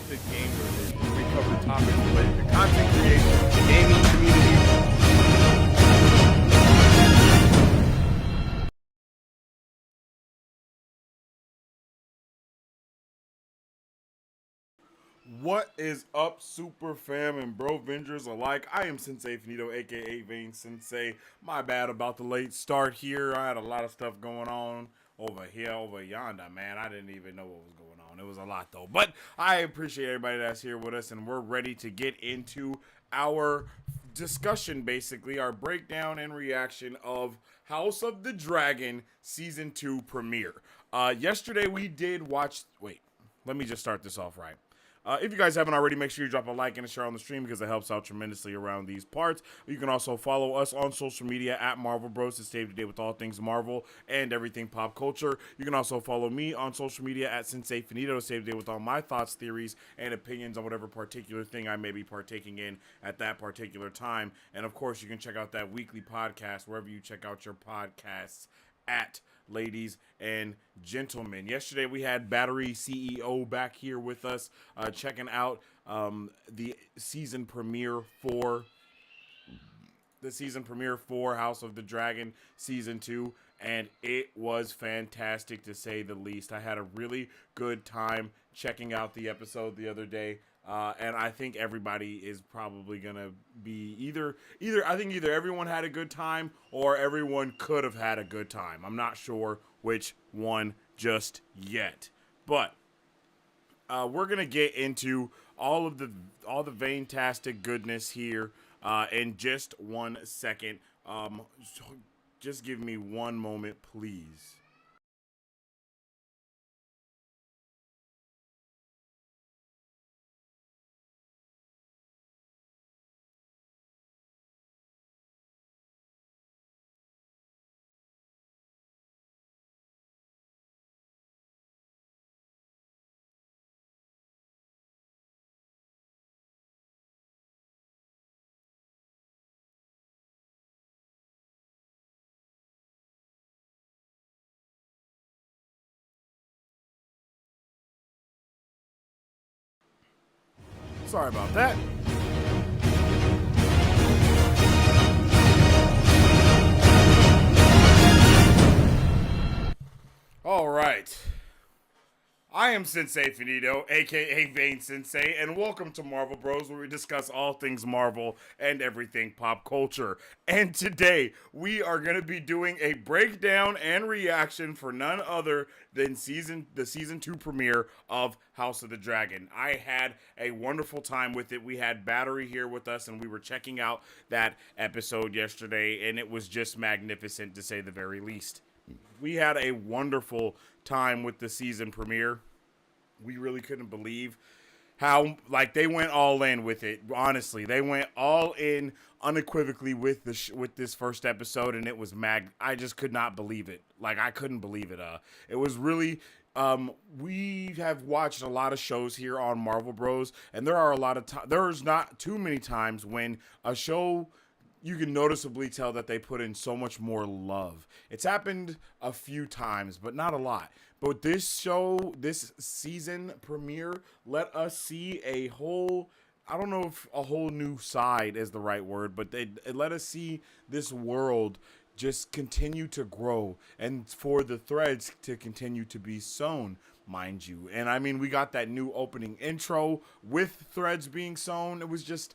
Unscripted Game Revision, where we cover topics related to content creation, gaming community. What is up, super fam and bro vengers alike? I am Sensei Finito, aka Vane Sensei. My bad about the late start here. I had a lot of stuff going on over here, over yonder, man. I didn't even know what was going on. It was a lot though. But I appreciate everybody that's here with us, and we're ready to get into our discussion, basically, our breakdown and reaction of House of the Dragon Season 2 premiere. Yesterday we did watch. Wait, let me just start this off right. If you guys haven't already, make sure you drop a like and a share on the stream because it helps out tremendously around these parts. You can also follow us on social media at Marvel Bros to stay up to date with all things Marvel and everything pop culture. You can also follow me on social media at Sensei Finito to stay up to date with all my thoughts, theories, and opinions on whatever particular thing I may be partaking in at that particular time. And of course, you can check out that weekly podcast wherever you check out your podcasts at, ladies and gentlemen. Yesterday we had Battery CEO back here with us, checking out the season premiere for House of the Dragon season 2, and it was fantastic to say the least. I had a really good time checking out the episode the other day. And I think everybody is probably gonna be either everyone had a good time or everyone could have had a good time. I'm not sure which one just yet, but we're gonna get into all the fantastic goodness here in just 1 second. Just give me one moment, please. Sorry about that. All right. I am Sensei Finito, aka Vane Sensei, and welcome to Marvel Bros, where we discuss all things Marvel and everything pop culture. And today, we are going to be doing a breakdown and reaction for none other than the season 2 premiere of House of the Dragon. I had a wonderful time with it. We had Battery here with us, and we were checking out that episode yesterday, and it was just magnificent to say the very least. We had a wonderful time with the season premiere. We really couldn't believe how like they went all in with it. Honestly, they went all in unequivocally with with this first episode, and it was I just could not believe it. Like I couldn't believe it. It was really. We have watched a lot of shows here on Marvel Bros, and there are a lot of there's not too many times when a show you can noticeably tell that they put in so much more love. It's happened a few times, but not a lot. But this season premiere, let us see a whole. I don't know if a whole new side is the right word, but it let us see this world just continue to grow and for the threads to continue to be sewn, mind you. And I mean, we got that new opening intro with threads being sewn. It was just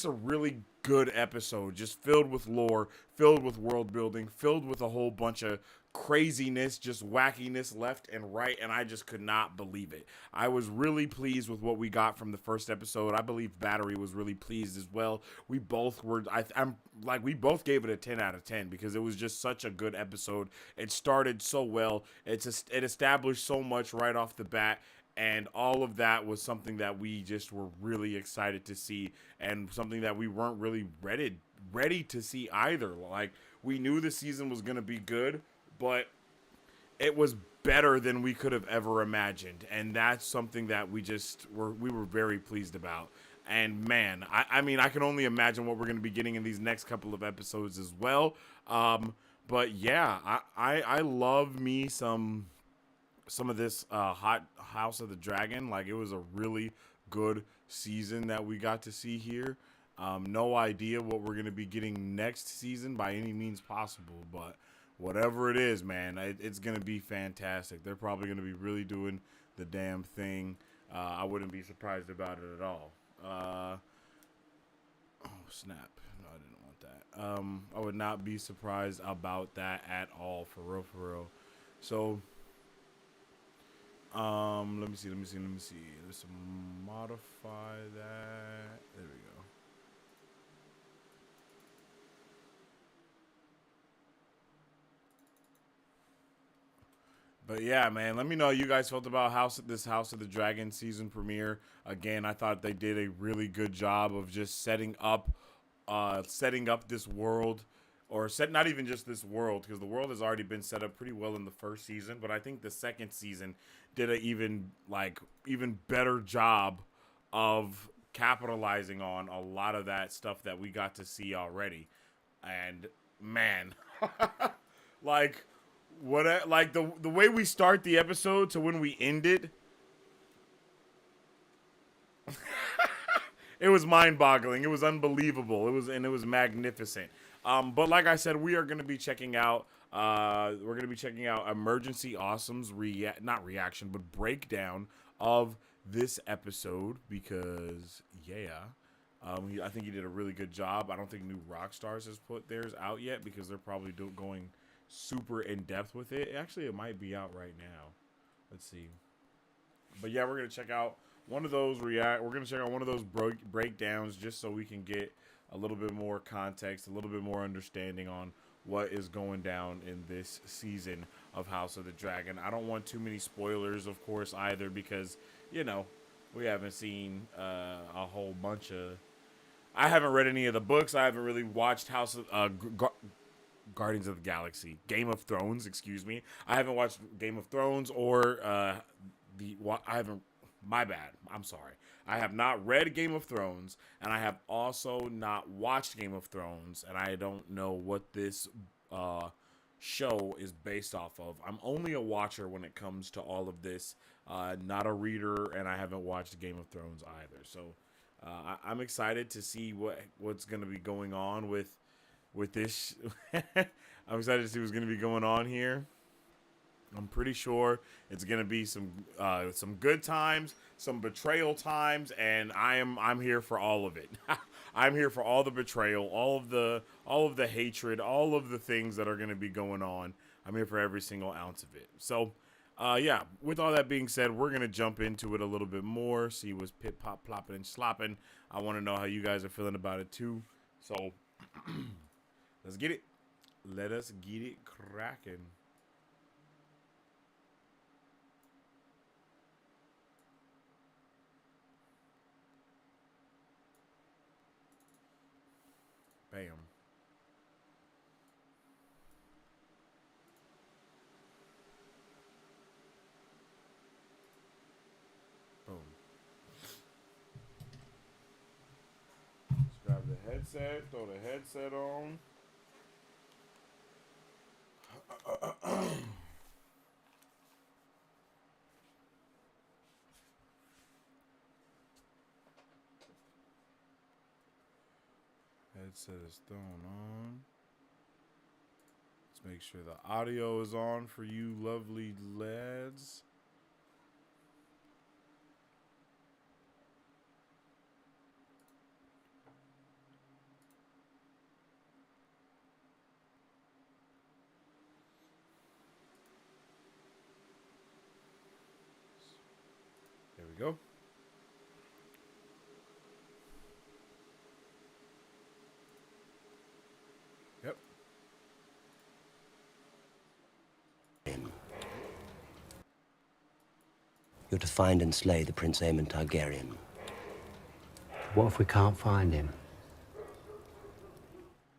a really good episode, just filled with lore, filled with world building, filled with a whole bunch of craziness, just wackiness left and right, and I just could not believe it. I was really pleased with what we got from the first episode. I believe Battery was really pleased as well. We both were. I'm like we both gave it a 10 out of 10 because it was just such a good episode. It started so well. It established so much right off the bat. And all of that was something that we just were really excited to see, and something that we weren't really ready to see either. Like we knew the season was going to be good, but it was better than we could have ever imagined, and that's something that we were very pleased about. And man, I mean, I can only imagine what we're going to be getting in these next couple of episodes as well. But yeah, I love me some of this hot House of the Dragon. Like it was a really good season that we got to see here. No idea what we're going to be getting next season by any means possible, but whatever it is, man, it's going to be fantastic. They're probably going to be really doing the damn thing. I wouldn't be surprised about it at all. Oh, snap. No, I didn't want that. I would not be surprised about that at all, for real, for real. So, let me see. Let's modify that. There we go. But yeah, man, let me know how you guys felt about this House of the Dragon season premiere. Again, I thought they did a really good job of just setting up this world, or not even just this world, because the world has already been set up pretty well in the first season. But I think the second season did an even better job of capitalizing on a lot of that stuff that we got to see already. And man, like the way we start the episode to when we end it, it was mind-boggling. It was unbelievable. It was magnificent. But like I said, we are going to be checking out Emergency Awesome's not reaction, but breakdown of this episode, because I think he did a really good job. I don't think New Rockstars has put theirs out yet, because they're probably going super in depth with it. Actually, it might be out right now. Let's see. But yeah, we're gonna check out one of those breakdowns, just so we can get a little bit more context, a little bit more understanding on what is going down in this season of House of the Dragon. I don't want too many spoilers, of course, either, because we haven't seen a whole bunch of. I haven't read any of the books. I haven't really watched House of Guardians of the Galaxy, Game of Thrones, excuse me. I haven't watched Game of Thrones or I haven't. My bad. I'm sorry. I have not read Game of Thrones, and I have also not watched Game of Thrones, and I don't know what this show is based off of. I'm only a watcher when it comes to all of this, not a reader, and I haven't watched Game of Thrones either. So I'm excited to see what's going to be going on with this. I'm excited to see what's going to be going on here. I'm pretty sure it's going to be some good times, some betrayal times, and I'm here for all of it. I'm here for all the betrayal, all of the hatred, all of the things that are going to be going on. I'm here for every single ounce of it. So, yeah, with all that being said, we're going to jump into it a little bit more, see what's pip, pop, plopping, and slopping. I want to know how you guys are feeling about it, too. So, let's get it. Let us get it cracking. Bam. Boom. Let's grab the headset, throw the headset on. Headset is thrown on. Let's make sure the audio is on for you lovely lads. There we go. Yep. You're to find and slay the Prince Aemon Targaryen. What if we can't find him?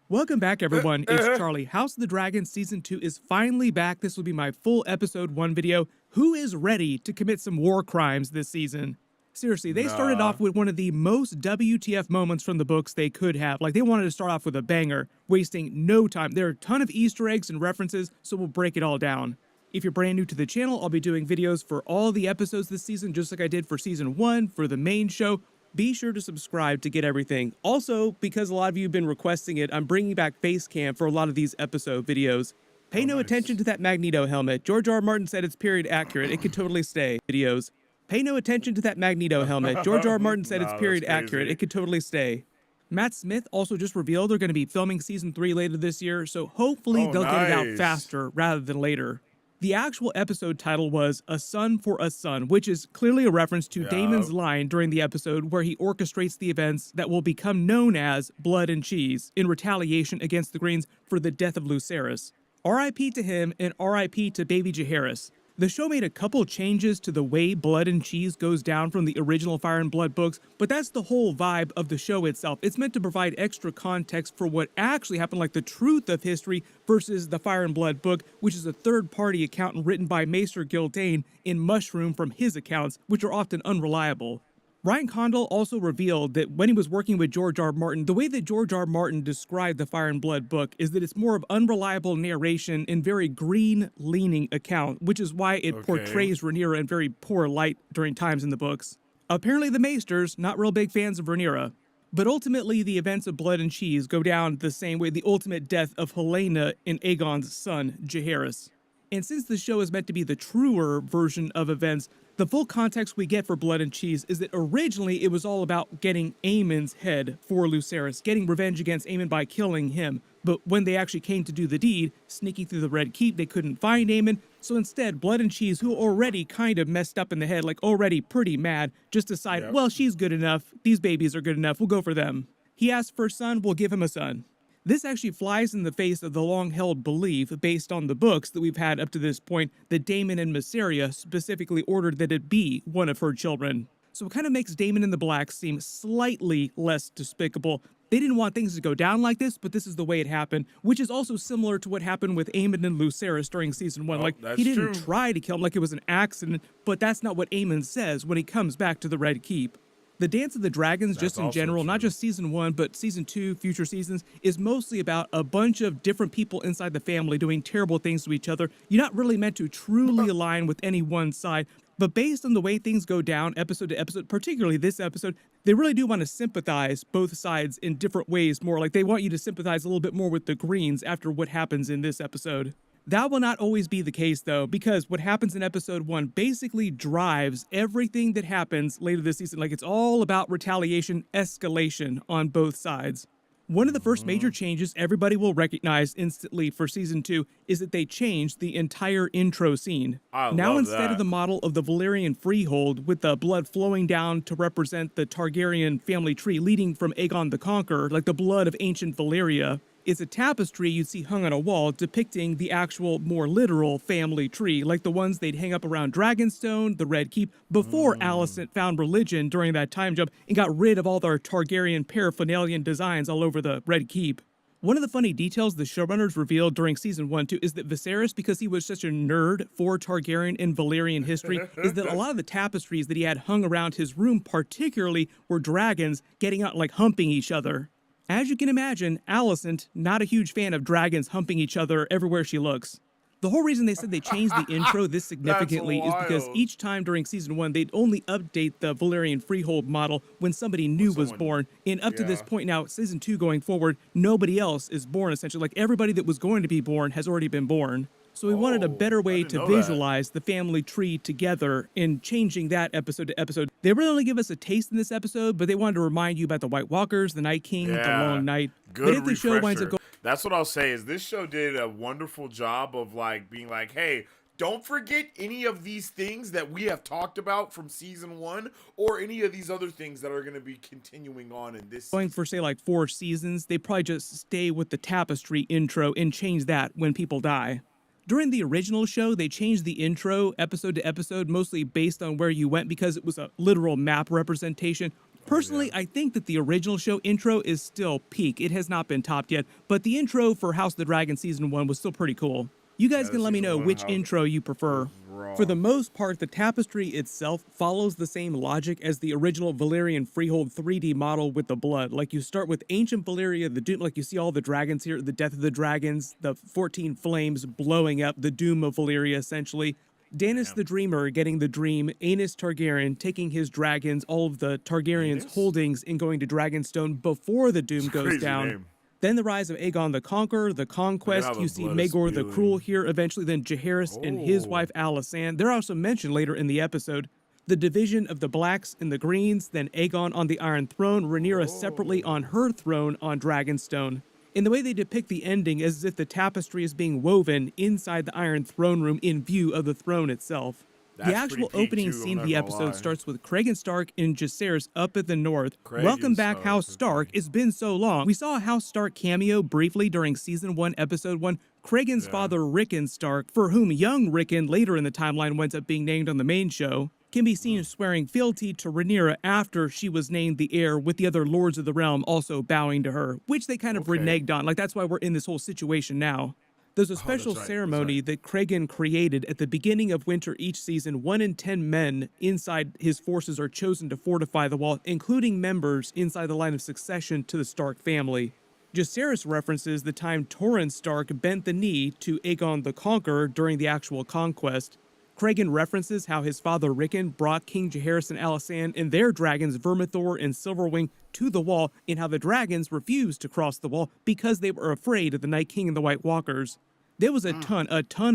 Welcome back, everyone. It's Charlie. House of the Dragon Season 2 is finally back. This will be my full Episode 1 video. Who is ready to commit some war crimes this season? Seriously, they started off with one of the most WTF moments from the books they could have. Like, they wanted to start off with a banger, wasting no time. There are a ton of Easter eggs and references, so we'll break it all down. If you're brand new to the channel, I'll be doing videos for all the episodes this season, just like I did for season 1 for the main show. Be sure to subscribe to get everything. Also, because a lot of you have been requesting it, I'm bringing back face cam for a lot of these episode videos. Pay no attention to that Magneto helmet. George R. R. Martin said it's period accurate. It could totally stay. Videos. Pay no attention to that Magneto helmet. George R. R. Martin said it's period accurate. It could totally stay. Matt Smith also just revealed they're going to be filming season 3 later this year, so hopefully they'll get it out faster rather than later. The actual episode title was A Son for a Son, which is clearly a reference to Daemon's line during the episode where he orchestrates the events that will become known as Blood and Cheese in retaliation against the Greens for the death of Lucerys. R.I.P. to him and R.I.P. to baby Jaehaerys. The show made a couple changes to the way Blood and Cheese goes down from the original Fire and Blood books, but that's the whole vibe of the show itself. It's meant to provide extra context for what actually happened, like the truth of history versus the Fire and Blood book, which is a third-party account written by Maester Gildain in Mushroom from his accounts, which are often unreliable. Ryan Condal also revealed that when he was working with George R. R. Martin, the way that George R. R. Martin described the Fire and Blood book is that it's more of unreliable narration and very green-leaning account, which is why it portrays Rhaenyra in very poor light during times in the books. Apparently the Maesters, not real big fans of Rhaenyra. But ultimately, the events of Blood and Cheese go down the same way the ultimate death of Helaena and Aegon's son, Jaehaerys. And since the show is meant to be the truer version of events, the full context we get for Blood and Cheese is that originally it was all about getting Aemon's head for Lucerys, getting revenge against Aemon by killing him. But when they actually came to do the deed, sneaking through the Red Keep, they couldn't find Aemon. So instead, Blood and Cheese, who already kind of messed up in the head, like already pretty mad, just decide, well, she's good enough, these babies are good enough, we'll go for them. He asked for a son, we'll give him a son. This actually flies in the face of the long-held belief, based on the books that we've had up to this point, that Daemon and Mysaria specifically ordered that it be one of her children. So it kind of makes Daemon and the Blacks seem slightly less despicable. They didn't want things to go down like this, but this is the way it happened, which is also similar to what happened with Aemon and Lucerys during season 1. He didn't try to kill him like it was an accident, but that's not what Aemon says when he comes back to the Red Keep. The Dance of the Dragons, just in general, not just season 1, but season 2, future seasons, is mostly about a bunch of different people inside the family doing terrible things to each other. You're not really meant to truly align with any one side, but based on the way things go down episode to episode, particularly this episode, they really do want to sympathize both sides in different ways more. Like they want you to sympathize a little bit more with the Greens after what happens in this episode. That will not always be the case, though, because what happens in episode 1 basically drives everything that happens later this season. Like, it's all about retaliation, escalation on both sides. One of the first major changes everybody will recognize instantly for season 2 is that they changed the entire intro scene. Now, instead of the model of the Valyrian freehold with the blood flowing down to represent the Targaryen family tree leading from Aegon the Conqueror, like the blood of ancient Valyria, it's a tapestry you'd see hung on a wall depicting the actual, more literal family tree, like the ones they'd hang up around Dragonstone, the Red Keep, before Alicent found religion during that time jump and got rid of all their Targaryen paraphernalian designs all over the Red Keep. One of the funny details the showrunners revealed during season 1 too is that Viserys, because he was such a nerd for Targaryen and Valyrian history, is that a lot of the tapestries that he had hung around his room particularly were dragons getting out, like humping each other. As you can imagine, Alicent, not a huge fan of dragons humping each other everywhere she looks. The whole reason they said they changed the intro this significantly is because each time during season 1, they'd only update the Valyrian freehold model when somebody new was born. And up to this point now, season 2 going forward, nobody else is born essentially. Like everybody that was going to be born has already been born. So we wanted a better way to visualize the family tree together in changing that episode to episode. They really only give us a taste in this episode, but they wanted to remind you about the White Walkers, the Night King, the Long Night. Good but if the show winds up That's what I'll say is this show did a wonderful job of like being like, hey, don't forget any of these things that we have talked about from season 1 or any of these other things that are going to be continuing on in this going for, say, like 4 seasons. They probably just stay with the tapestry intro and change that when people die. During the original show, they changed the intro episode to episode, mostly based on where you went because it was a literal map representation. Personally, I think that the original show intro is still peak. It has not been topped yet, but the intro for House of the Dragon Season 1 was still pretty cool. You guys can let me know which intro you prefer. overall. For the most part, the tapestry itself follows the same logic as the original Valyrian Freehold 3D model with the blood. Like, you start with ancient Valyria, the doom, like you see all the dragons here, the death of the dragons, the 14 flames blowing up, the doom of Valyria, essentially. Daenerys the Dreamer getting the dream, Aenys Targaryen taking his dragons, all of the Targaryens' holdings, and going to Dragonstone before the doom goes Crazy down. name. Then the rise of Aegon the Conqueror, the Conquest, the you see blood is Maegor the spewing. Cruel here eventually, then Jaehaerys and his wife Alysanne. They're also mentioned later in the episode. The division of the Blacks and the Greens, then Aegon on the Iron Throne, Rhaenyra separately on her throne on Dragonstone. In the way they depict the ending is as if the tapestry is being woven inside the Iron Throne Room in view of the throne itself. The That's actual pretty peak, opening too, I'm scene of not the gonna episode lie. starts with Cregan Stark and Jaehaerys up at the north. Cregan Welcome back, Stark, House Stark. It's been so long. We saw a House Stark cameo briefly during Season 1, Episode 1. Cregan's father, Rickon Stark, for whom young Rickon, later in the timeline, winds up being named on the main show, can be seen swearing fealty to Rhaenyra after she was named the heir, with the other Lords of the Realm also bowing to her, which they kind of reneged on. Like, that's why we're in this whole situation now. There's a special ceremony that Cregan created at the beginning of winter each season. 1 in 10 men inside his forces are chosen to fortify the wall, including members inside the line of succession to the Stark family. Jaehaerys references the time Torrhen Stark bent the knee to Aegon the Conqueror during the actual conquest. Cregan references how his father Rickon brought King Jaehaerys and Alysanne and their dragons Vermithor and Silverwing to the wall, and how the dragons refused to cross the wall because they were afraid of the Night King and the White Walkers. There was a ton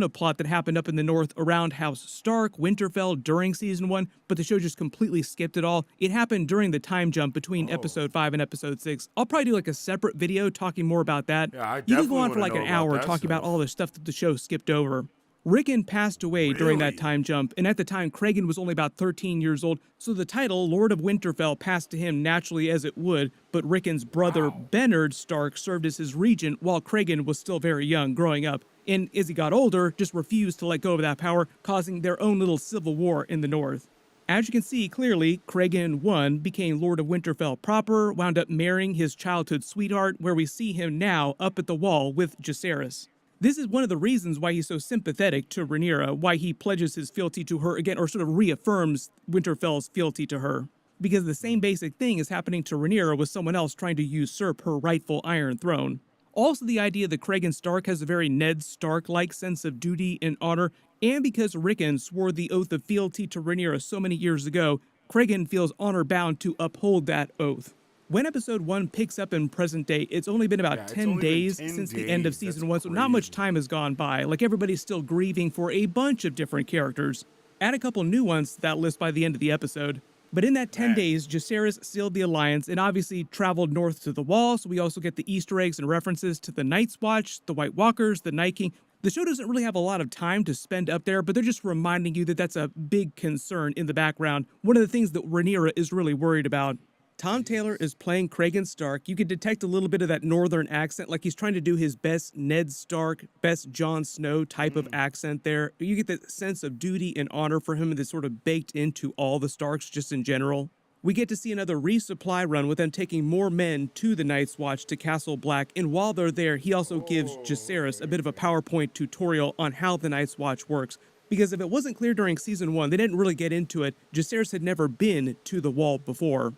of plot that happened up in the north around House Stark, Winterfell during Season 1, but the show just completely skipped it all. It happened during the time jump between Episode 5 and Episode 6. I'll probably do like a separate video talking more about that. Yeah, I You could go definitely on for wanna like know an about hour that talking about stuff. all the stuff that the show skipped over. Rickon passed away during that time jump, and at the time, Cregan was only about 13 years old, so the title, Lord of Winterfell, passed to him naturally as it would, but Rickon's brother, Bernard Stark, served as his regent while Cregan was still very young, growing up, and as he got older, just refused to let go of that power, causing their own little civil war in the north. As you can see clearly, Cregan I became Lord of Winterfell proper, wound up marrying his childhood sweetheart, where we see him now up at the wall with Jaehaerys. This is one of the reasons why he's so sympathetic to Rhaenyra, why he pledges his fealty to her again, or sort of reaffirms Winterfell's fealty to her. Because the same basic thing is happening to Rhaenyra with someone else trying to usurp her rightful Iron Throne. Also, the idea that Cregan Stark has a very Ned Stark-like sense of duty and honor, and because Rickon swore the oath of fealty to Rhaenyra so many years ago, Cregan feels honor-bound to uphold that oath. When Episode 1 picks up in present day, it's only been about 10 days since the end of Season 1, so not much time has gone by. Like, everybody's still grieving for a bunch of different characters. Add a couple new ones to that list by the end of the episode. But in that 10 days, Jaehaerys sealed the alliance and obviously traveled north to the wall, so we also get the Easter eggs and references to the Night's Watch, the White Walkers, the Night King. The show doesn't really have a lot of time to spend up there, but they're just reminding you that that's a big concern in the background. One of the things that Rhaenyra is really worried about. Tom Taylor is playing Cregan Stark. You can detect a little bit of that northern accent, like he's trying to do his best Ned Stark, best Jon Snow type of accent there. You get that sense of duty and honor for him that's sort of baked into all the Starks just in general. We get to see another resupply run with them taking more men to the Night's Watch to Castle Black, and while they're there, he also gives Jaehaerys a bit of a PowerPoint tutorial on how the Night's Watch works. Because if it wasn't clear during Season 1, they didn't really get into it, Jaehaerys had never been to the wall before.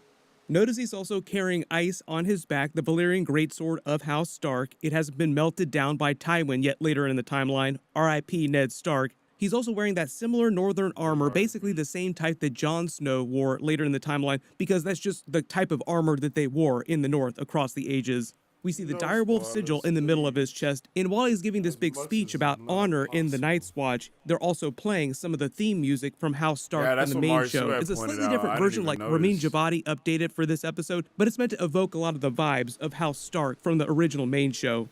Notice he's also carrying ice on his back, the Valyrian greatsword of House Stark. It hasn't been melted down by Tywin yet later in the timeline. R.I.P. Ned Stark. He's also wearing that similar northern armor, basically the same type that Jon Snow wore later in the timeline, because that's just the type of armor that they wore in the north across the ages. We see the direwolf sigil in the middle of his chest, and while he's giving this big speech about honor in the Night's Watch, they're also playing some of the theme music from House Stark in the main show. It's a slightly different version, like Ramin Djawadi updated for this episode, but it's meant to evoke a lot of the vibes of House Stark from the original main show.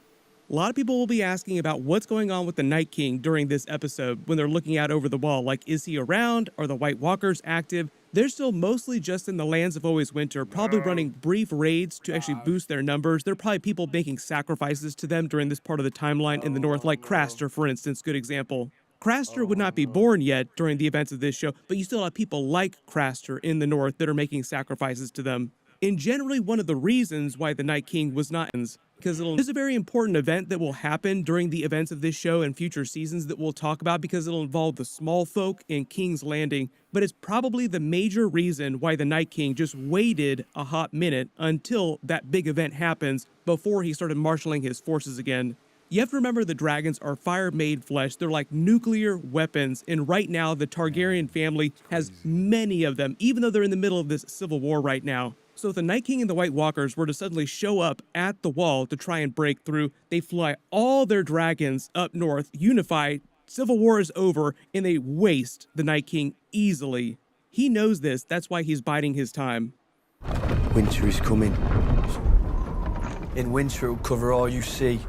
A lot of people will be asking about what's going on with the Night King during this episode when they're looking out over the wall. Like, is he around? Are the White Walkers active? They're still mostly just in the lands of Always Winter, probably running brief raids to actually boost their numbers. There are probably people making sacrifices to them during this part of the timeline in the north, like Craster, for instance, good example. Craster would not be born yet during the events of this show, but you still have people like Craster in the north that are making sacrifices to them. And generally, one of the reasons why the Night King was not because there's a very important event that will happen during the events of this show and future seasons that we'll talk about because it'll involve the small folk in King's Landing, but it's probably the major reason why the Night King just waited a hot minute until that big event happens before he started marshaling his forces again. You have to remember the dragons are fire-made flesh. They're like nuclear weapons, and right now the Targaryen family has many of them, even though they're in the middle of this civil war right now. So if the Night King and the White Walkers were to suddenly show up at the wall to try and break through, they fly all their dragons up north, unify, civil war is over, and they waste the Night King easily. He knows this, that's why he's biding his time. Winter is coming. In winter it'll cover all you see,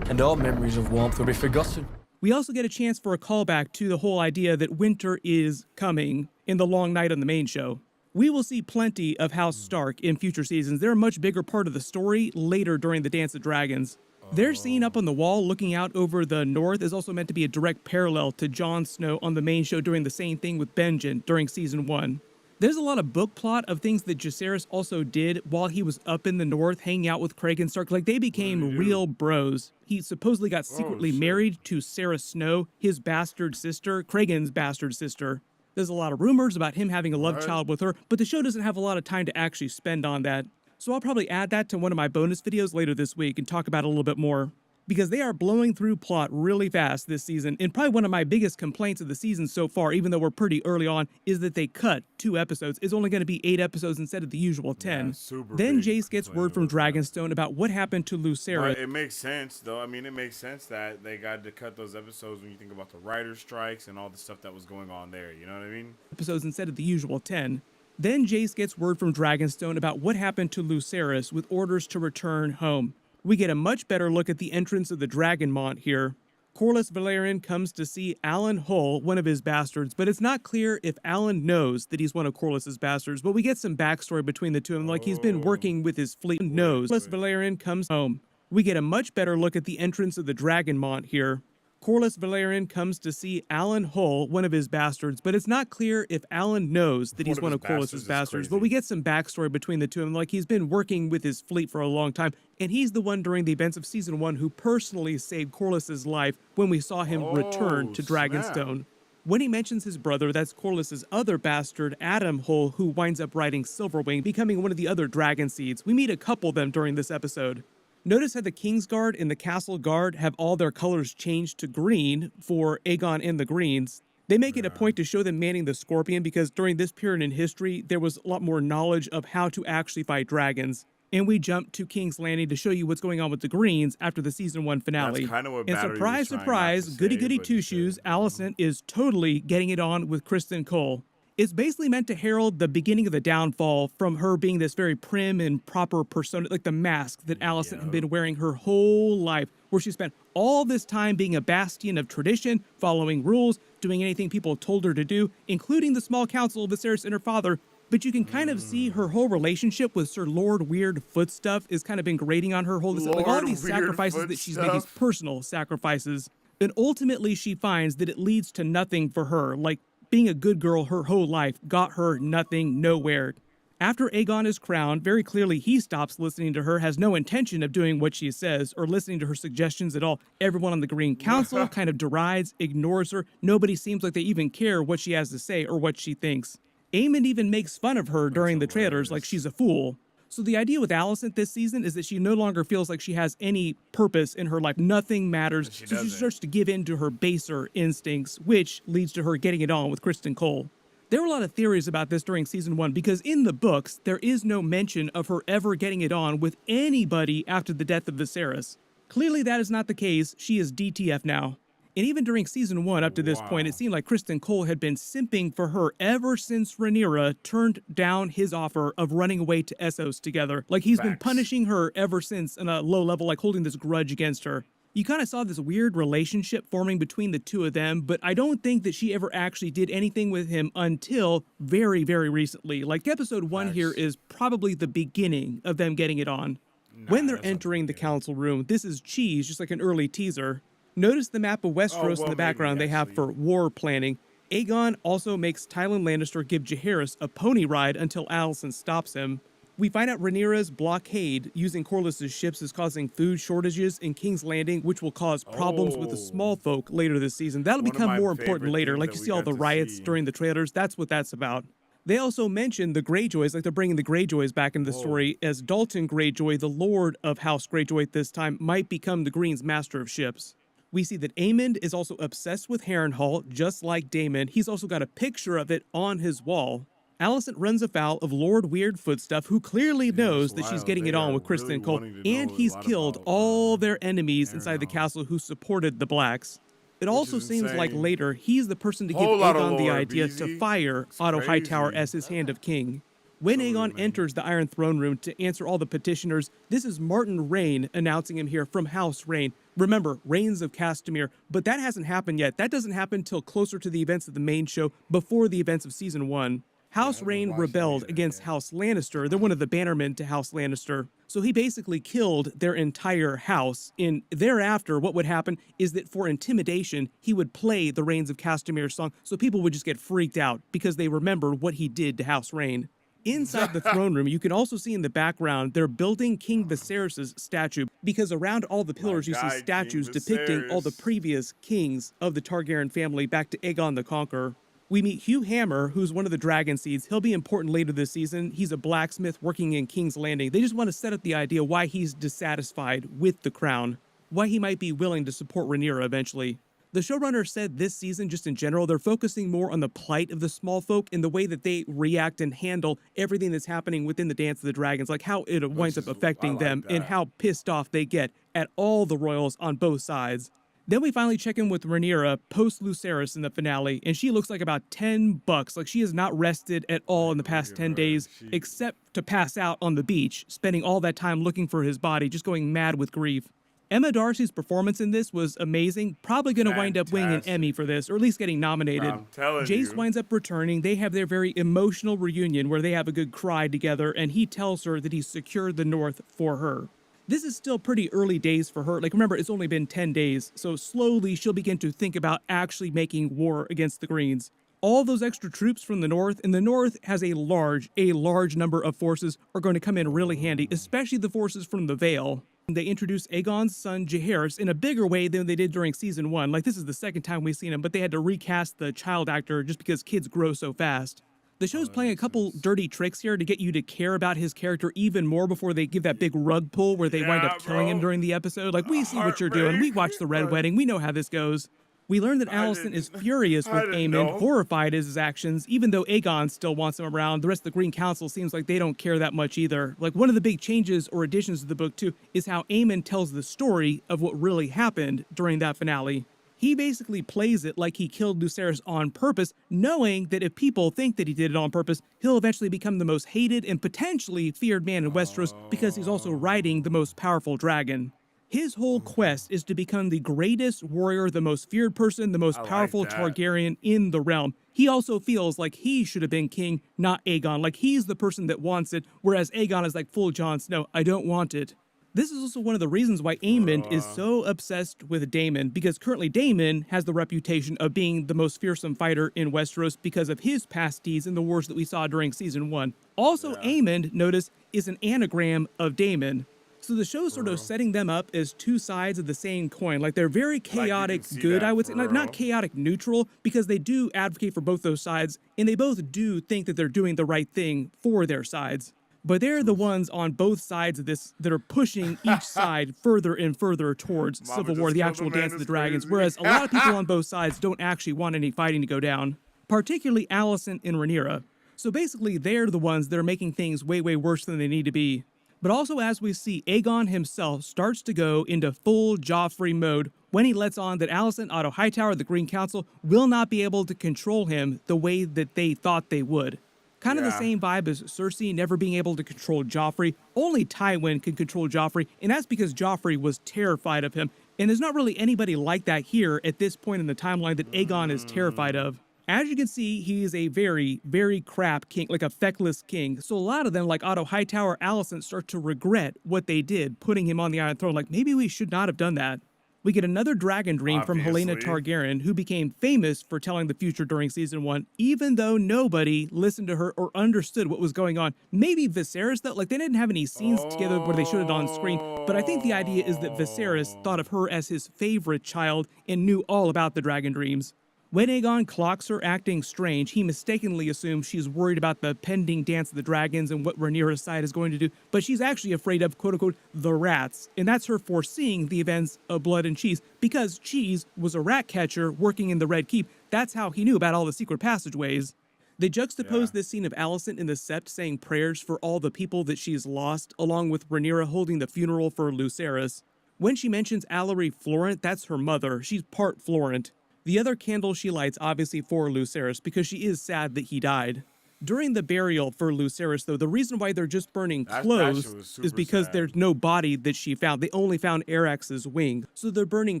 and all memories of warmth will be forgotten. We also get a chance for a callback to the whole idea that winter is coming in the long night on the main show. We will see plenty of House Stark in future seasons. They're a much bigger part of the story later during the Dance of Dragons. Their scene up on the wall looking out over the north is also meant to be a direct parallel to Jon Snow on the main show doing the same thing with Benjen during season 1. There's a lot of book plot of things that Jacaerys also did while he was up in the north hanging out with Craig and Stark. Like, they became real bros. He supposedly got secretly married to Sarah Snow, his bastard sister, Cragen's bastard sister. There's a lot of rumors about him having a love child with her, but the show doesn't have a lot of time to actually spend on that. So I'll probably add that to one of my bonus videos later this week and talk about it a little bit more. Because they are blowing through plot really fast this season, and probably one of my biggest complaints of the season so far, even though we're pretty early on, is that they cut 2 episodes. It's only going to be 8 episodes instead of the usual 10. Then Jace gets word from Dragonstone about what happened to Lucera. Right, it makes sense, though. I mean, it makes sense that they got to cut those episodes when you think about the writer's strikes and all the stuff that was going on there. You know what I mean? Episodes instead of the usual 10. Then Jace gets word from Dragonstone about what happened to Lucerys with orders to return home. We get a much better look at the entrance of the Dragonmont here. Corlys Velaryon comes to see Alan Hull, one of his bastards, but it's not clear if Alan knows that he's one of Corlys's bastards, but we get some backstory between the two of them, like he's been working with his fleet. Corlys Velaryon comes home. We get a much better look at the entrance of the Dragonmont here. Corlys Velaryon comes to see Alan Hull, one of his bastards, but it's not clear if Alan knows that he's one of Corlys's bastards, but we get some backstory between the two of them, like he's been working with his fleet for a long time, and he's the one during the events of Season 1 who personally saved Corlys's life when we saw him return to Dragonstone. When he mentions his brother, that's Corlys's other bastard, Adam Hull, who winds up riding Silverwing, becoming one of the other dragon seeds. We meet a couple of them during this episode. Notice how the Kingsguard and the Castle Guard have all their colors changed to green for Aegon and the Greens. They make it a point to show them manning the Scorpion because during this period in history, there was a lot more knowledge of how to actually fight dragons. And we jump to King's Landing to show you what's going on with the Greens after the season 1 finale. That's kind of what and surprise, surprise, goody two-shoes, Alicent is totally getting it on with Kristen Cole. It's basically meant to herald the beginning of the downfall from her being this very prim and proper persona, like the mask that Alicent had been wearing her whole life, where she spent all this time being a bastion of tradition, following rules, doing anything people told her to do, including the small council of Viserys and her father. But you can kind of see her whole relationship with Sir Lord Weird Footstuff is kind of been grating on her whole, like all these sacrifices that she's making, personal sacrifices. And ultimately she finds that it leads to nothing for her, like being a good girl her whole life got her nothing, nowhere. After Aegon is crowned, very clearly he stops listening to her, has no intention of doing what she says or listening to her suggestions at all. Everyone on the Green Council kind of derides, ignores her. Nobody seems like they even care what she has to say or what she thinks. Aemond even makes fun of her during the trailers like she's a fool. So the idea with Alicent this season is that she no longer feels like she has any purpose in her life. Nothing matters. So she starts to give in to her baser instincts, which leads to her getting it on with Kristen Cole. There were a lot of theories about this during season 1 because in the books, there is no mention of her ever getting it on with anybody after the death of Viserys. Clearly that is not the case. She is DTF now. And even during season 1 up to this point, it seemed like Kristen Cole had been simping for her ever since Rhaenyra turned down his offer of running away to Essos together. Like he's been punishing her ever since on a low level, like holding this grudge against her. You kind of saw this weird relationship forming between the two of them, but I don't think that she ever actually did anything with him until very, very recently. Like episode 1 here is probably the beginning of them getting it on. When they're entering the council room, this is cheese, just like an early teaser. Notice the map of Westeros in the background they have for war planning. Aegon also makes Tyrion Lannister give Jaehaerys a pony ride until Alicent stops him. We find out Rhaenyra's blockade using Corlys's ships is causing food shortages in King's Landing, which will cause problems with the small folk later this season. That'll One of become my more important favorite later. things Like that you we see all got the to riots see. during the trailers. That's what that's about. They also mention the Greyjoys, like they're bringing the Greyjoys back into the story, as Dalton Greyjoy, the Lord of House Greyjoy at this time, might become the Green's master of ships. We see that Aemond is also obsessed with Harrenhal, just like Daemon. He's also got a picture of it on his wall. Alicent runs afoul of Lord Weird Footstuff, who clearly knows that she's getting it on with Kristen and Cole, and he's killed all their enemies inside the castle who supported the Blacks. It also seems like insane. later he's the person to give Whole lot of Aegon the lore, idea BZ. to fire It's Otto Hightower crazy. as his hand of king. When Aegon enters the Iron Throne Room to answer all the petitioners, this is Martin Rain announcing him here from House Rain. Remember, Reigns of Castamere, but that hasn't happened yet. That doesn't happen till closer to the events of the main show, before the events of Season 1. House Rain rebelled against House Lannister. They're one of the bannermen to House Lannister. So he basically killed their entire house. And thereafter, what would happen is that for intimidation, he would play the Reigns of Castamere song so people would just get freaked out because they remember what he did to House Rain. Inside the throne room, you can also see in the background, they're building King Viserys' statue because around all the pillars you see guy, statues King depicting all the Viserys. previous kings of the Targaryen family back to Aegon the Conqueror. We meet Hugh Hammer, who's one of the Dragon Seeds. He'll be important later this season. He's a blacksmith working in King's Landing. They just want to set up the idea why he's dissatisfied with the crown, why he might be willing to support Rhaenyra eventually. The showrunner said this season, just in general, they're focusing more on the plight of the small folk and the way that they react and handle everything that's happening within the Dance of the Dragons, like how it winds up affecting them and how pissed off they get at all the royals on both sides. Then we finally check in with Rhaenyra post-Lucerys in the finale, and she looks like about 10 bucks. Like she has not rested at all in the past 10 days, except to pass out on the beach, spending all that time looking for his body, just going mad with grief. Emma Darcy's performance in this was amazing. Probably going to wind up winning an Emmy for this, or at least getting nominated. I'm telling Jace you. winds up returning. They have their very emotional reunion where they have a good cry together, and he tells her that he's secured the North for her. This is still pretty early days for her. Like, remember, it's only been 10 days, so slowly she'll begin to think about actually making war against the Greens. All those extra troops from the North, and the North has a large number of forces, are going to come in really handy, especially the forces from the Vale. They introduced Aegon's son Jaehaerys in a bigger way than they did during Season 1. Like, this is the second time we've seen him, but they had to recast the child actor just because kids grow so fast. The show's playing a couple dirty tricks here to get you to care about his character even more before they give that big rug pull where they wind up killing him during the episode. Like, we see what you're doing. We watched the Red Wedding. We know how this goes. We learn that Alicent is furious with Aemond, horrified at his actions, even though Aegon still wants him around. The rest of the Green Council seems like they don't care that much either. Like, one of the big changes or additions to the book, too, is how Aemond tells the story of what really happened during that finale. He basically plays it like he killed Lucerys on purpose, knowing that if people think that he did it on purpose, he'll eventually become the most hated and potentially feared man in Westeros because he's also riding the most powerful dragon. His whole quest is to become the greatest warrior, the most feared person, the most powerful Targaryen in the realm. He also feels like he should have been king, not Aegon. Like he's the person that wants it, whereas Aegon is like full Jon Snow, I don't want it. This is also one of the reasons why Aemond is so obsessed with Daemon, because currently Daemon has the reputation of being the most fearsome fighter in Westeros because of his past deeds in the wars that we saw during Season 1. Also, Aemond, notice, is an anagram of Daemon. So the show's sort of setting them up as two sides of the same coin. Like they're very chaotic good, I would say. Not chaotic neutral, because they do advocate for both those sides, and they both do think that they're doing the right thing for their sides. But they're the ones on both sides of this that are pushing each side further and further towards Civil War, the actual Dance of the Dragons, whereas a lot of people on both sides don't actually want any fighting to go down, particularly Alicent and Rhaenyra. So basically, they're the ones that are making things way, way worse than they need to be. But also, as we see, Aegon himself starts to go into full Joffrey mode when he lets on that Alicent, Otto Hightower, the Green Council, will not be able to control him the way that they thought they would. Kind of the same vibe as Cersei never being able to control Joffrey. Only Tywin can control Joffrey, and that's because Joffrey was terrified of him. And there's not really anybody like that here at this point in the timeline that Aegon is terrified of. As you can see, he is a very, very crap king, like a feckless king. So a lot of them, like Otto Hightower, Alicent, start to regret what they did, putting him on the Iron Throne. Like, maybe we should not have done that. We get another dragon dream from Helena Obviously. Targaryen, who became famous for telling the future during season 1, even though nobody listened to her or understood what was going on. Maybe Viserys, though, like they didn't have any scenes together where they showed it on screen, but I think the idea is that Viserys thought of her as his favorite child and knew all about the dragon dreams. When Aegon clocks her acting strange, he mistakenly assumes she's worried about the pending dance of the dragons and what Rhaenyra's side is going to do, but she's actually afraid of, quote-unquote, the rats, and that's her foreseeing the events of Blood and Cheese, because Cheese was a rat catcher working in the Red Keep. That's how he knew about all the secret passageways. They juxtapose this scene of Alicent in the Sept saying prayers for all the people that she's lost, along with Rhaenyra holding the funeral for Lucerys. When she mentions Allery Florent, that's her mother. She's part Florent. The other candle she lights obviously for Lucerys because she is sad that he died. During the burial for Lucerys, though, the reason why they're just burning clothes is because there's no body that she found. They only found Arax's wing, so they're burning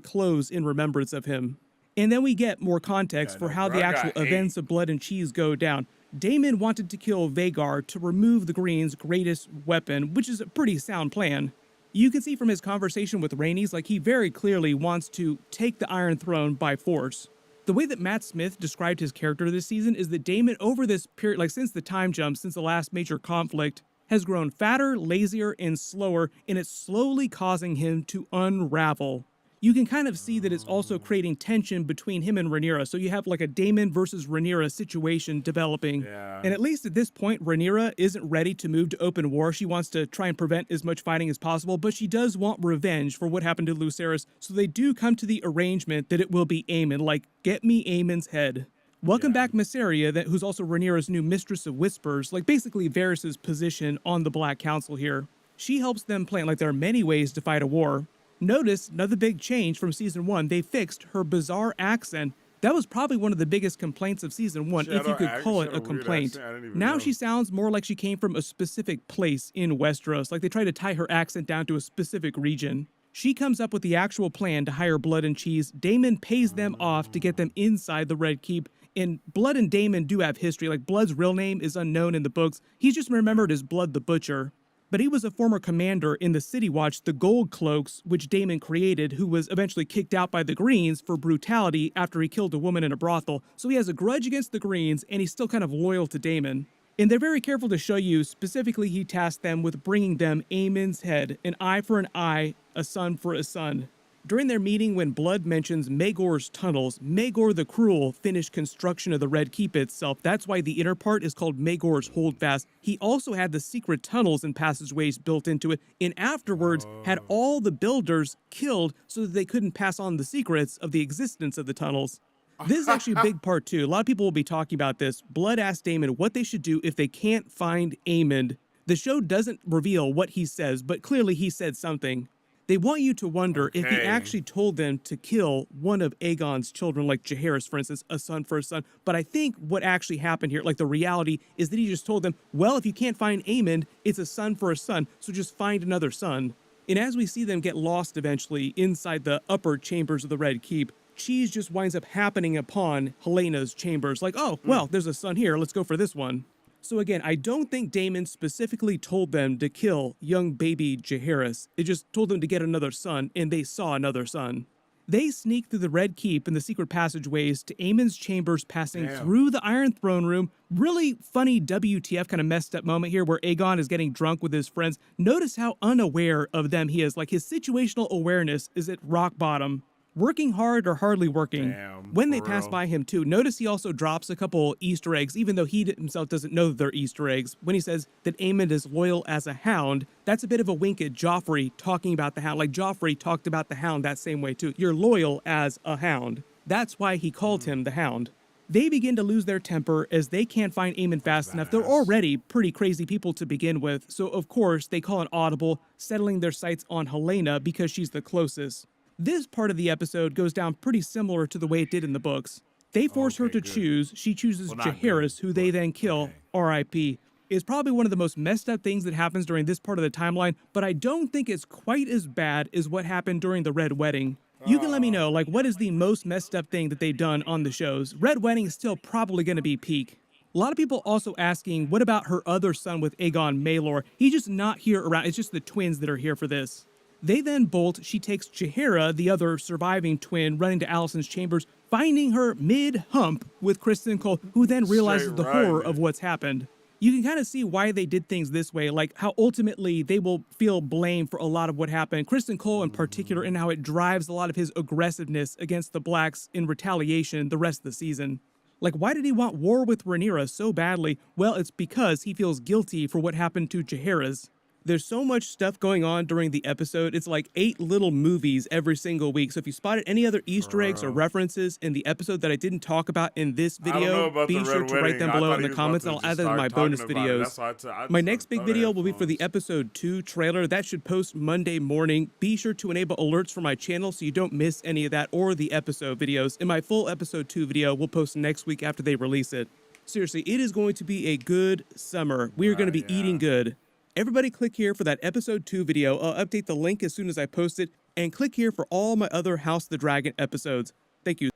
clothes in remembrance of him. And then we get more context for how the actual events of Blood and Cheese go down. Daemon wanted to kill Vhagar to remove the Green's greatest weapon, which is a pretty sound plan. You can see from his conversation with Rhaenys, like he very clearly wants to take the Iron Throne by force. The way that Matt Smith described his character this season is that Daemon, over this period, like since the time jump, since the last major conflict, has grown fatter, lazier, and slower, and it's slowly causing him to unravel. You can kind of see that it's also creating tension between him and Rhaenyra, so you have like a Daemon versus Rhaenyra situation developing. And at least at this point, Rhaenyra isn't ready to move to open war. She wants to try and prevent as much fighting as possible, but she does want revenge for what happened to Lucerys, so they do come to the arrangement that it will be Aemon, like, get me Aemon's head. Welcome back Mysaria, who's also Rhaenyra's new Mistress of Whispers, like basically Varys' position on the Black Council here. She helps them plan, like there are many ways to fight a war. Notice another big change from season 1. They fixed her bizarre accent. That was probably one of the biggest complaints of season 1, if you could call it a complaint. Now she sounds more like she came from a specific place in Westeros, like they tried to tie her accent down to a specific region. She comes up with the actual plan to hire Blood and Cheese. Daemon pays them off to get them inside the Red Keep. And Blood and Daemon do have history. Like Blood's real name is unknown in the books. He's just remembered as Blood the Butcher. But he was a former commander in the City Watch, the Gold Cloaks, which Daemon created, who was eventually kicked out by the Greens for brutality after he killed a woman in a brothel. So he has a grudge against the Greens, and he's still kind of loyal to Daemon. And they're very careful to show you, specifically he tasked them with bringing them Aemon's head, an eye for an eye, a son for a son. During their meeting, when Blood mentions Maegor's tunnels, Maegor the Cruel finished construction of the Red Keep itself. That's why the inner part is called Maegor's Holdfast. He also had the secret tunnels and passageways built into it, and afterwards had all the builders killed so that they couldn't pass on the secrets of the existence of the tunnels. This is actually a big part too. A lot of people will be talking about this. Blood asked Daemon what they should do if they can't find Aemon. The show doesn't reveal what he says, but clearly he said something. They want you to wonder if he actually told them to kill one of Aegon's children, like Jaehaerys, for instance, a son for a son. But I think what actually happened here, like the reality, is that he just told them, well, if you can't find Aemon, it's a son for a son, so just find another son. And as we see them get lost eventually inside the upper chambers of the Red Keep, Cheese just winds up happening upon Helena's chambers, like, oh, well, there's a son here, let's go for this one. So again, I don't think Daemon specifically told them to kill young baby Jaehaerys. It just told them to get another son, and they saw another son. They sneak through the Red Keep and the secret passageways to Aemon's chambers, passing through the Iron Throne Room. Really funny WTF kind of messed up moment here where Aegon is getting drunk with his friends. Notice how unaware of them he is. Like his situational awareness is at rock bottom. Working hard or hardly working. When they pass by him too, notice he also drops a couple Easter eggs, even though he himself doesn't know that they're Easter eggs. When he says that Aemon is loyal as a hound, that's a bit of a wink at Joffrey talking about the hound. Like Joffrey talked about the hound that same way too. You're loyal as a hound. That's why he called him the hound. They begin to lose their temper as they can't find Aemon fast enough. They're already pretty crazy people to begin with, so of course they call an audible, settling their sights on Helena because she's the closest. This part of the episode goes down pretty similar to the way it did in the books. They force her to choose. She chooses Jaehaerys, who they then kill. R.I.P. Is probably one of the most messed up things that happens during this part of the timeline, but I don't think it's quite as bad as what happened during the Red Wedding. You can let me know, like, what is the most messed up thing that they've done on the shows? Red Wedding is still probably going to be peak. A lot of people also asking, what about her other son with Aegon Maelor? He's just not here around. It's just the twins that are here for this. They then bolt. She takes Jaehaera, the other surviving twin, running to Allison's chambers, finding her mid-hump with Kristen Cole, who then realizes the horror of what's happened. You can kind of see why they did things this way, like how ultimately they will feel blame for a lot of what happened. Kristen Cole in particular, and how it drives a lot of his aggressiveness against the Blacks in retaliation the rest of the season. Like, why did he want war with Rhaenyra so badly? Well, it's because he feels guilty for what happened to Jaehaera's. There's so much stuff going on during the episode. It's like 8 little movies every single week. So if you spotted any other Easter eggs or references in the episode that I didn't talk about in this video, be sure to write them below in the comments and I'll add them in my bonus videos. My next big video will be for the episode 2 trailer. That should post Monday morning. Be sure to enable alerts for my channel so you don't miss any of that or the episode videos. And my full episode 2 video will post next week after they release it. Seriously, it is going to be a good summer. We are going to be eating good. Everybody click here for that episode 2 video. I'll update the link as soon as I post it. And click here for all my other House of the Dragon episodes. Thank you.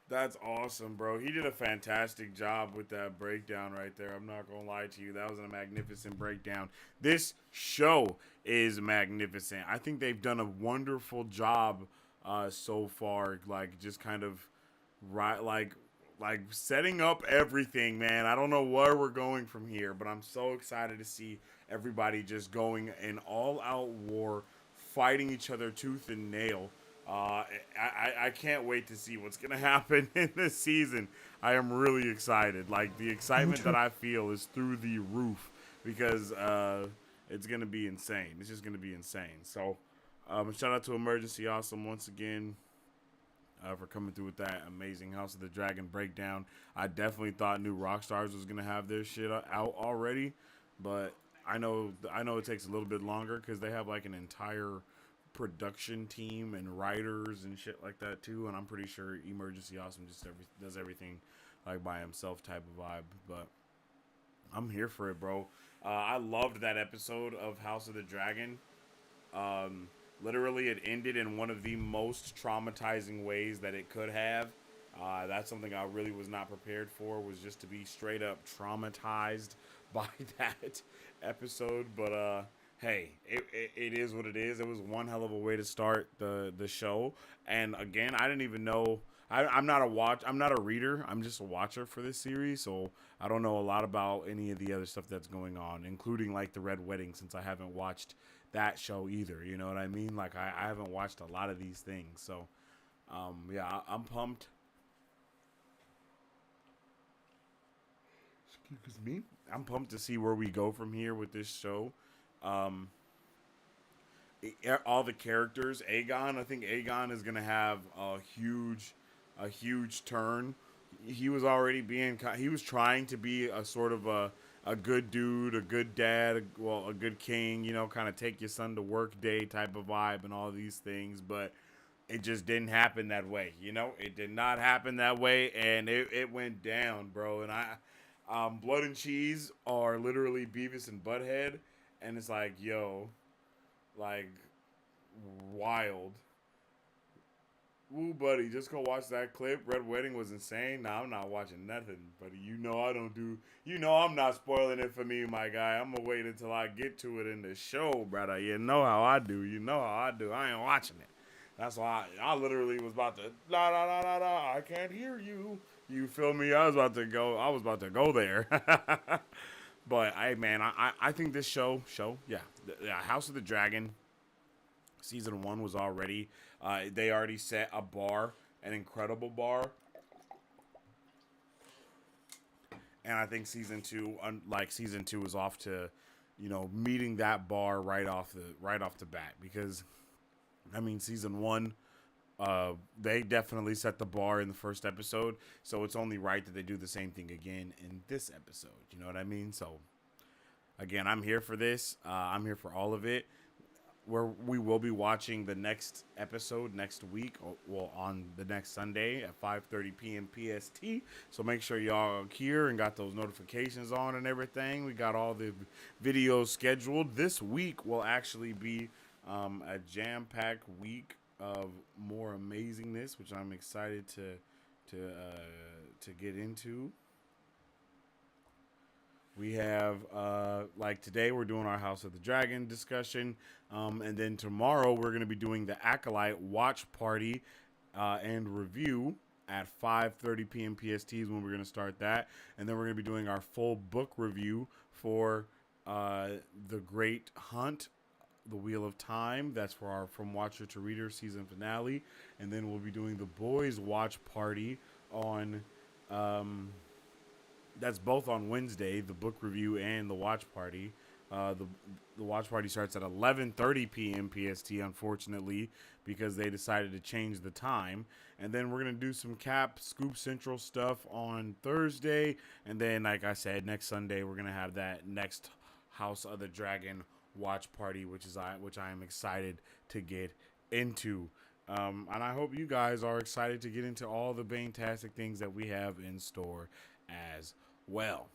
That's awesome, bro. He did a fantastic job with that breakdown right there. I'm not going to lie to you. That was a magnificent breakdown. This show is magnificent. I think they've done a wonderful job so far. Like, just kind of, like setting up everything, man. I don't know where we're going from here, but I'm so excited to see everybody just going in all-out war, fighting each other tooth and nail. I can't wait to see what's going to happen in this season. I am really excited. Like, the excitement that I feel is through the roof because it's going to be insane. It's just going to be insane. So, shout out to Emergency Awesome once again for coming through with that amazing House of the Dragon breakdown. I definitely thought New Rockstars was going to have their shit out already, but I know it takes a little bit longer because they have like an entire production team and writers and shit like that too, and I'm pretty sure Emergency Awesome just does everything like by himself type of vibe. But I'm here for it, bro. I loved that episode of House of the Dragon. Literally, it ended in one of the most traumatizing ways that it could have. That's something I really was not prepared for, was just to be straight up traumatized by that episode. But hey, it is what it is. It was one hell of a way to start the show. And again, I didn't even know. I'm not a reader. I'm just a watcher for this series, so I don't know a lot about any of the other stuff that's going on, including like the Red Wedding, since I haven't watched that show either. You know what I mean? Like I haven't watched a lot of these things, so yeah, I'm pumped. Excuse me. I'm pumped to see where we go from here with this show. All the characters, Aegon. I think Aegon is gonna have a huge turn. He was already he was trying to be a sort of a good dude, a good dad, a good king, you know, kind of take your son to work day type of vibe and all these things, but it just didn't happen that way, you know? It did not happen that way, and it went down, bro. And Blood and Cheese are literally Beavis and Butthead, and it's like, yo, like, wild. Ooh, buddy, just go watch that clip. Red Wedding was insane. Nah, I'm not watching nothing, buddy. You know I'm not spoiling it for me, my guy. I'm gonna wait until I get to it in the show, brother. You know how I do. I ain't watching it. That's why I literally was about to, I can't hear you. You feel me? I was about to go there. But, hey, man, I think this show, yeah, House of the Dragon, Season 1 was already, they already set a bar, an incredible bar. And I think Season 2 is off to, you know, meeting that bar right off the bat. Because, I mean, Season 1, they definitely set the bar in the first episode. So it's only right that they do the same thing again in this episode. You know what I mean? So, again, I'm here for this. I'm here for all of it. We will be watching the next episode next week, well, on the next Sunday at 5:30 p.m. PST. So make sure y'all are here and got those notifications on and everything. We got all the videos scheduled. This week will actually be a jam-packed week of more amazingness, which I'm excited to get into. We have, like today, we're doing our House of the Dragon discussion. And then tomorrow, we're going to be doing the Acolyte watch party and review at 5:30 p.m. PST is when we're going to start that. And then we're going to be doing our full book review for The Great Hunt, The Wheel of Time. That's for our From Watcher to Reader season finale. And then we'll be doing the Boys watch party on... that's both on Wednesday, the book review and the watch party. The watch party starts at 11:30 p.m. PST, unfortunately, because they decided to change the time. And then we're going to do some Cap Scoop Central stuff on Thursday. And then, like I said, next Sunday, we're going to have that next House of the Dragon watch party, which I am excited to get into. And I hope you guys are excited to get into all the Bane-tastic things that we have in store as well.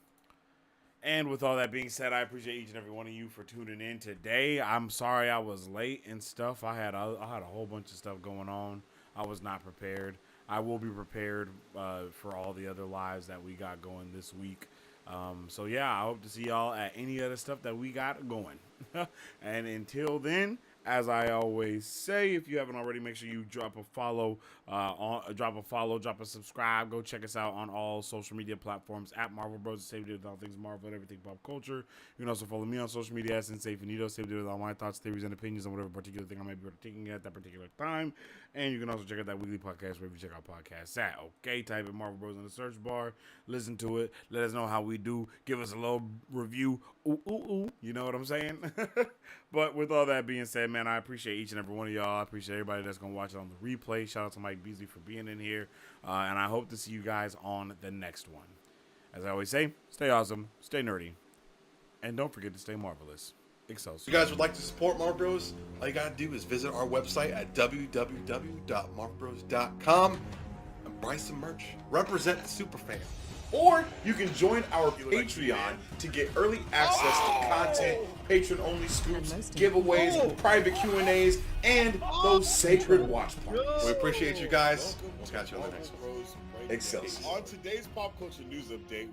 And with all that being said, I appreciate each and every one of you for tuning in today. I'm sorry I was late and stuff. I had a whole bunch of stuff going on. I was not prepared. I will be prepared for all the other lives that we got going this week. So yeah, I hope to see y'all at any other stuff that we got going. And until then, as I always say, if you haven't already, make sure you drop a follow, drop a subscribe. Go check us out on all social media platforms at Marvel Bros. Save with all things Marvel and everything pop culture. You can also follow me on social media at Sensei Finito. Save with all my thoughts, theories, and opinions on whatever particular thing I might be taking at that particular time. And you can also check out that weekly podcast wherever you check out podcasts at. Okay, type in Marvel Bros in the search bar. Listen to it. Let us know how we do. Give us a little review. Ooh, ooh, ooh. You know what I'm saying? But with all that being said, man, I appreciate each and every one of y'all. I appreciate everybody that's going to watch it on the replay. Shout out to Mike Beasley for being in here. And I hope to see you guys on the next one. As I always say, stay awesome, stay nerdy, and don't forget to stay marvelous. Excelsior. If you guys would like to support Marvel Bros, all you gotta do is visit our website at www.marvelbros.com and buy some merch. Represent the superfan. Or you can join our Patreon to get early access to content, patron-only scoops, giveaways, private Q&As, and those sacred watch parties. We appreciate you guys. We'll catch you on the next one. Excelsior. On today's pop culture news update,